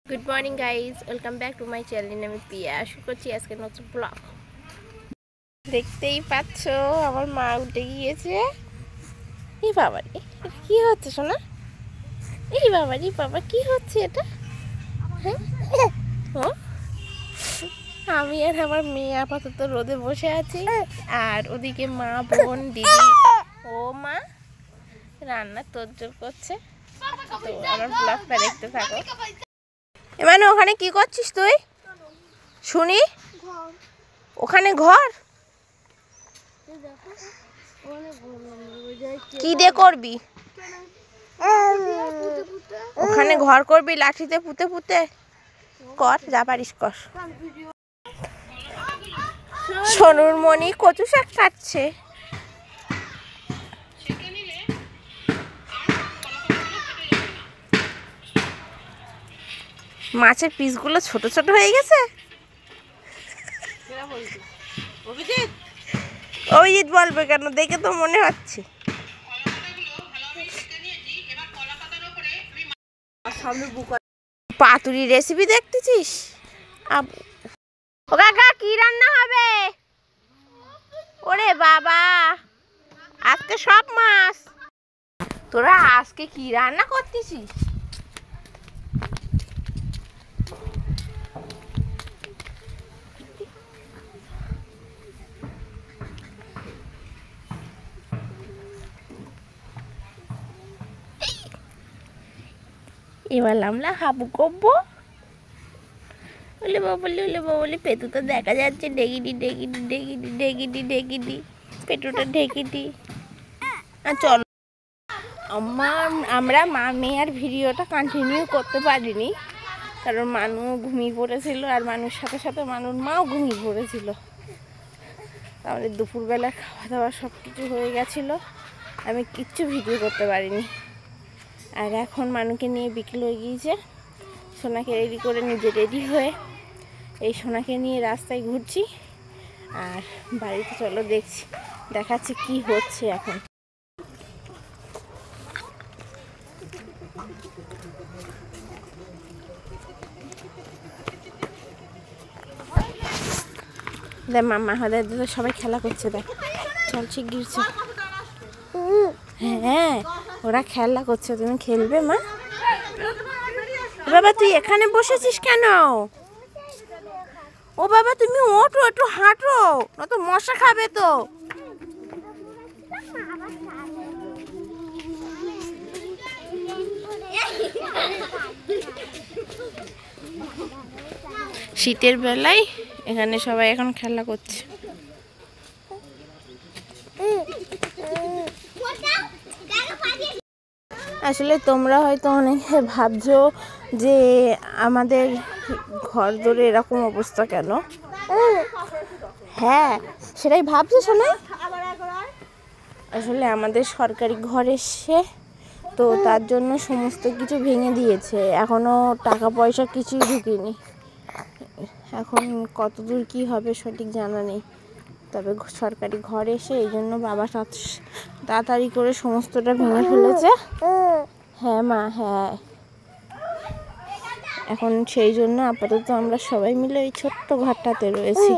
Good morning guys, welcome back to my channel. আমি পিয়া, শুরু করছি আজকে নতুন ব্লগ। দেখতেই পাচ্ছ আমার মা উঠে গিয়েছে। এই বাবা রে, কি হচ্ছে শোনা? এই বাবা রে বাবা, কি হচ্ছে এটা? হ্যাঁ, আমি আর আমার মেয়ে আপাতত রোদে বসে আছি, আর ওদিকে মা, বোন, দিদি ও মা রান্না তোড়জোড় করছে। তো আমার ব্লগটা দেখতে থাকো। মানে ওখানে কি করছিস তুই শুনি? ওখানে ঘর কি দিয়ে করবি? ওখানে ঘর করবি লাঠিতে পুঁতে পুঁতে? কর, যা পারিস কর। সোনুর মনি কচু শাক কাটছে। মাছের পিসগুলো ছোট ছোট হয়ে গেছে। অভিজিৎ বলবে কেন? দেখে তো মনে হচ্ছে। পাতুরি রেসিপি দেখতেছিস? ও কাকা, কি রান্না হবে? ওরে বাবা, আজকে সব মাছ। তোরা আজকে কি রান্না করতেছিস? এবার আমরা হাবু করবো। ওলে বাবলি, ওলে বাবলি, পেটু তো দেখা যাচ্ছে। ডেগিডি ডেগিডি ডেগিডি ডেগিডি ডেগিডি, পেটুটা ঢেকিডি। চল, আমরা মা মেয়ে আর ভিডিওটা কন্টিনিউ করতে পারিনি, কারণ মানু ঘুমিয়ে পড়েছিল, আর মানুষ সাথে সাথে মানুর মাও ঘুমিয়ে পড়েছিল। আমাদের দুপুরবেলা খাওয়া দাওয়া সব কিছু হয়ে গেছিলো, আমি কিচ্ছু ভিডিও করতে পারিনি। আর এখন মানুকে নিয়ে বিকেল হয়ে গিয়েছে, সোনাকে রেডি করে নিজে রেডি হয়ে এই সোনাকে নিয়ে রাস্তায় ঘুরছি। আর বাড়িতে চলো দেখাচ্ছি কি হচ্ছে এখন। দেখ মাম্মা হলে সবাই খেলা করছে, দেখ চল শিগগির চল। হ্যাঁ, ওরা খেলা করছে, তুমি খেলবে মা? বাবা তুই এখানে বসেছিস কেন? ও বাবা তুমি ওঠো, একটু হাঁটো, নয়তো মশা খাবে তো। শীতের বেলায় এখানে সবাই এখন খেলা করছে। আসলে তোমরা হয়তো অনেকে ভাবছো যে আমাদের ঘর ধরে এরকম অবস্থা কেন। হ্যাঁ, সেটাই ভাবছো শোনা। আসলে আমাদের সরকারি ঘর এসছে, তো তার জন্য সমস্ত কিছু ভেঙে দিয়েছে। এখনো টাকা পয়সা কিছুই ঢুকিনি। এখন কতদূর কি হবে সঠিক জানা নেই, তবে সরকারি ঘর এসে এই জন্য বাবা তাড়াতাড়ি করে সমস্তটা ভেঙে ফেলেছে। হ্যাঁ মা, হ্যাঁ, এখন সেই জন্য আপাতত আমরা সবাই মিলে এই ছোট্ট ঘরটাতে রয়েছি।